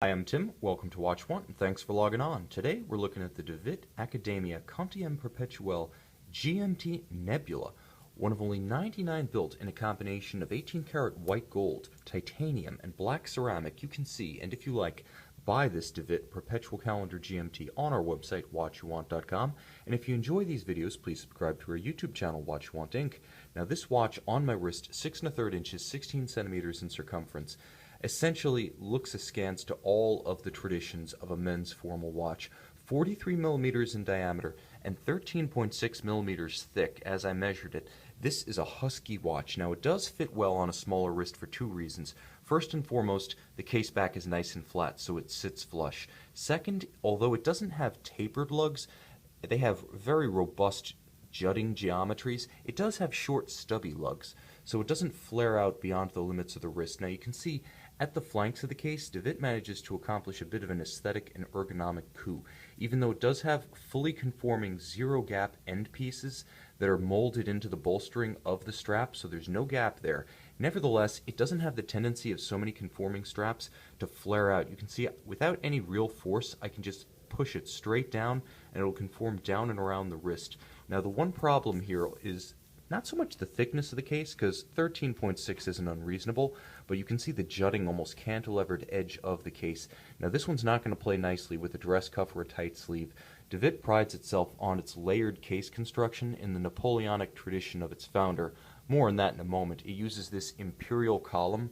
Hi, I'm Tim. Welcome to Watch One, and thanks for logging on. Today we're looking at the DeWitt Academia Quantieme Perpetuel GMT Nebula, one of only 99 built in a combination of 18-karat white gold, titanium, and black ceramic. You can see, and if you like, buy this DeWitt Perpetual Calendar GMT on our website, watchyouwant.com. And if you enjoy these videos, please subscribe to our YouTube channel, Watch You Want Inc. Now, this watch on my wrist, 6 1/3 inches, 16 centimeters in circumference, essentially looks askance to all of the traditions of a men's formal watch. 43 millimeters in diameter and 13.6 millimeters thick as I measured it. This is a husky watch. Now, it does fit well on a smaller wrist for two reasons. First and foremost, the case back is nice and flat, so it sits flush. Second, although it doesn't have tapered lugs, they have very robust jutting geometries. It does have short stubby lugs, so it doesn't flare out beyond the limits of the wrist. Now, you can see at the flanks of the case, DeWitt manages to accomplish a bit of an aesthetic and ergonomic coup. Even though it does have fully conforming zero-gap end pieces that are molded into the bolstering of the strap, so there's no gap there. Nevertheless, it doesn't have the tendency of so many conforming straps to flare out. You can see without any real force, I can just push it straight down and it'll conform down and around the wrist. Now, the one problem here is not so much the thickness of the case, because 13.6 isn't unreasonable, but you can see the jutting, almost cantilevered edge of the case. Now, this one's not going to play nicely with a dress cuff or a tight sleeve. DeWitt prides itself on its layered case construction in the Napoleonic tradition of its founder. More on that in a moment. It uses this imperial column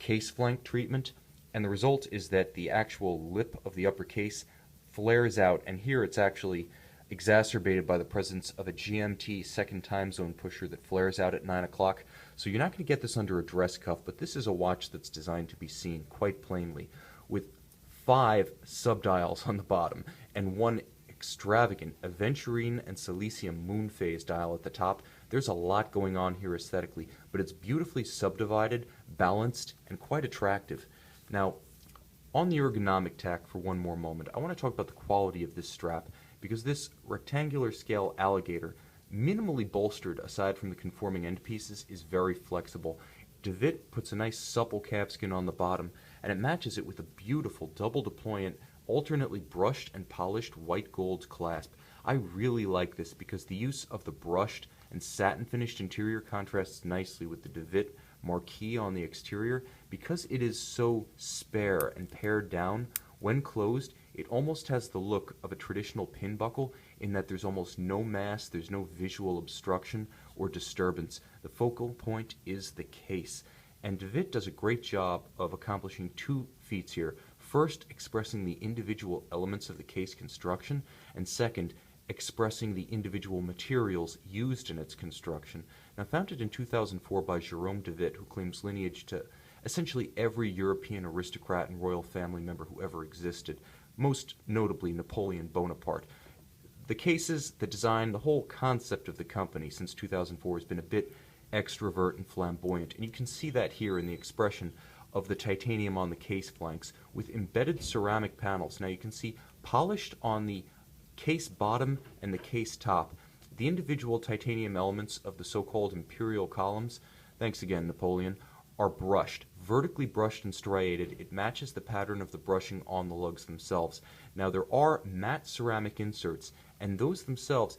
case flank treatment, and the result is that the actual lip of the upper case flares out, and here it's actually exacerbated by the presence of a GMT second time zone pusher that flares out at 9 o'clock. So you're not going to get this under a dress cuff, but this is a watch that's designed to be seen quite plainly, with 5 subdials on the bottom and one extravagant aventurine and silicium moon phase dial at the top. There's a lot going on here aesthetically, but it's beautifully subdivided, balanced, and quite attractive. Now, on the ergonomic tack for one more moment, I want to talk about the quality of this strap, because this rectangular scale alligator, minimally bolstered aside from the conforming end pieces, is very flexible. DeWitt puts a nice supple calfskin on the bottom, and it matches it with a beautiful double deployant, alternately brushed and polished white gold clasp. I really like this because the use of the brushed and satin finished interior contrasts nicely with the DeWitt marquee on the exterior. Because it is so spare and pared down, when closed, it almost has the look of a traditional pin buckle in that there's almost no mass, there's no visual obstruction or disturbance. The focal point is the case. And DeWitt does a great job of accomplishing two feats here. First, expressing the individual elements of the case construction, and second, expressing the individual materials used in its construction. Now, founded in 2004 by Jerome DeWitt, who claims lineage to essentially every European aristocrat and royal family member who ever existed, most notably Napoleon Bonaparte. The cases, the design, the whole concept of the company since 2004 has been a bit extrovert and flamboyant, and you can see that here in the expression of the titanium on the case flanks with embedded ceramic panels. Now, you can see polished on the case bottom and the case top, the individual titanium elements of the so-called imperial columns, thanks again Napoleon, are brushed, vertically brushed and striated. It matches the pattern of the brushing on the lugs themselves. Now, there are matte ceramic inserts, and those themselves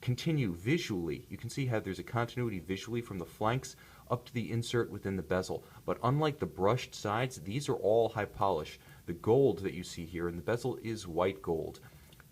continue visually. You can see how there's a continuity visually from the flanks up to the insert within the bezel. But unlike the brushed sides, these are all high polish. The gold that you see here in the bezel is white gold.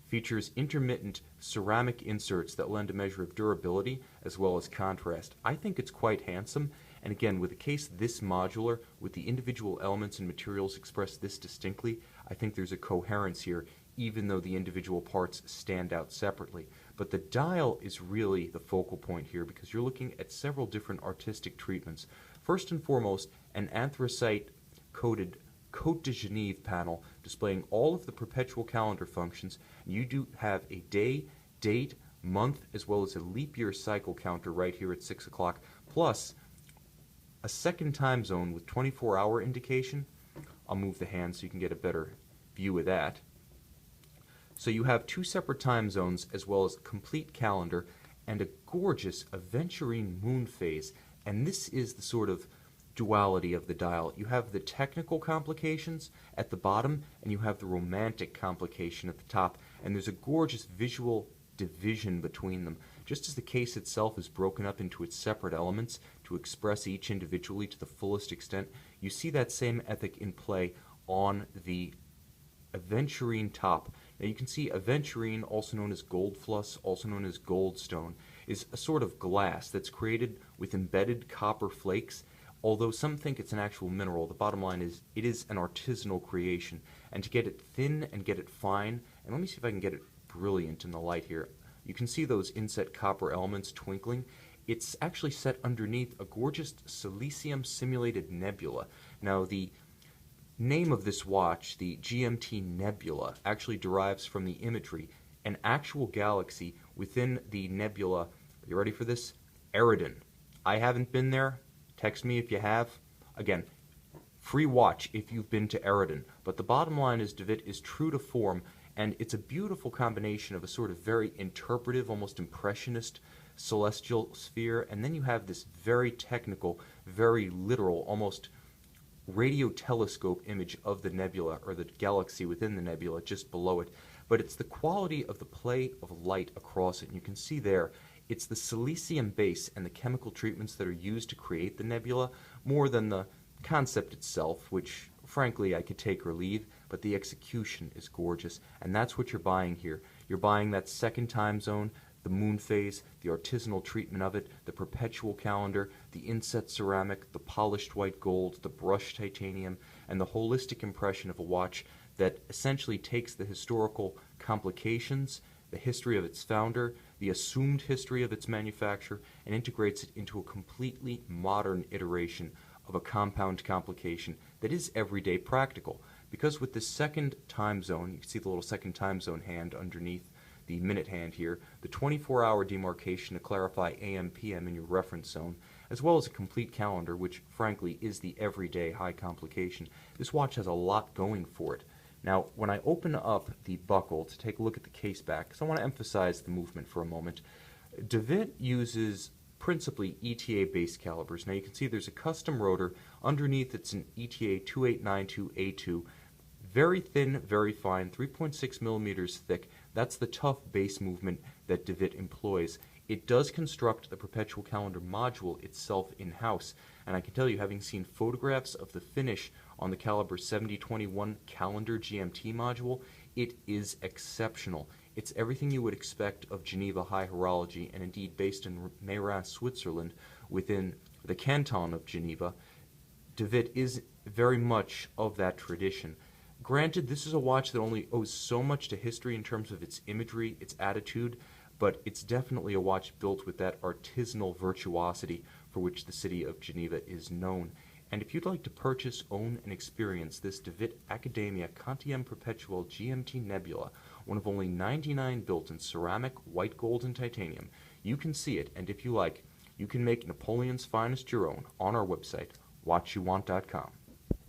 Features intermittent ceramic inserts that lend a measure of durability as well as contrast. I think it's quite handsome, and again, with a case this modular, with the individual elements and materials expressed this distinctly, I think there's a coherence here, even though the individual parts stand out separately. But the dial is really the focal point here, because you're looking at several different artistic treatments. First and foremost, an anthracite-coated Côte de Genève panel displaying all of the perpetual calendar functions. You do have a day, date, month, as well as a leap year cycle counter right here at 6 o'clock, plus a second time zone with 24-hour indication. I'll move the hand so you can get a better view of that. So you have two separate time zones as well as a complete calendar and a gorgeous aventurine moon phase. And this is the sort of duality of the dial. You have the technical complications at the bottom, and you have the romantic complication at the top, and there's a gorgeous visual division between them. Just as the case itself is broken up into its separate elements to express each individually to the fullest extent, you see that same ethic in play on the aventurine top. Now you can see aventurine, also known as goldfluss, also known as goldstone, is a sort of glass that's created with embedded copper flakes. Although some think it's an actual mineral, the bottom line is it is an artisanal creation. And to get it thin and get it fine, and let me see if I can get it brilliant in the light here. You can see those inset copper elements twinkling. It's actually set underneath a gorgeous silicium simulated nebula. Now the name of this watch, the GMT Nebula, actually derives from the imagery, an actual galaxy within the nebula. Are you ready for this? Adorn. I haven't been there. Text me if you have. Again, free watch if you've been to Adorn. But the bottom line is DeWitt is true to form, and it's a beautiful combination of a sort of very interpretive, almost impressionist celestial sphere, and then you have this very technical, very literal, almost radio telescope image of the nebula, or the galaxy within the nebula just below it. But it's the quality of the play of light across it, and you can see there it's the silicium base and the chemical treatments that are used to create the nebula more than the concept itself, which frankly I could take or leave, but the execution is gorgeous, and that's what you're buying here. You're buying that second time zone, the moon phase, the artisanal treatment of it, the perpetual calendar, the inset ceramic, the polished white gold, the brushed titanium, and the holistic impression of a watch that essentially takes the historical complications, the history of its founder, the assumed history of its manufacture, and integrates it into a completely modern iteration of a compound complication that is everyday practical. Because with this second time zone, you can see the little second time zone hand underneath the minute hand here, the 24-hour demarcation to clarify AM/PM in your reference zone, as well as a complete calendar, which frankly is the everyday high complication. This watch has a lot going for it. Now, when I open up the buckle to take a look at the case back, because I want to emphasize the movement for a moment, DeWitt uses principally ETA base calibers. Now you can see there's a custom rotor. Underneath it's an ETA 2892A2. Very thin, very fine, 3.6 millimeters thick. That's the tough base movement that DeWitt employs. It does construct the perpetual calendar module itself in-house, and I can tell you, having seen photographs of the finish on the caliber 7021 calendar GMT module, it is exceptional. It's everything you would expect of Geneva high horology, and indeed based in Meyrin, Switzerland, within the canton of Geneva. DeWitt is very much of that tradition. Granted, this is a watch that only owes so much to history in terms of its imagery, its attitude, but it's definitely a watch built with that artisanal virtuosity for which the city of Geneva is known. And if you'd like to purchase, own, and experience this DeWitt Academia Quantieme Perpetuel GMT Nebula, one of only 99 built in ceramic, white gold, and titanium, you can see it, and if you like, you can make Napoleon's finest your own on our website, watchyouwant.com.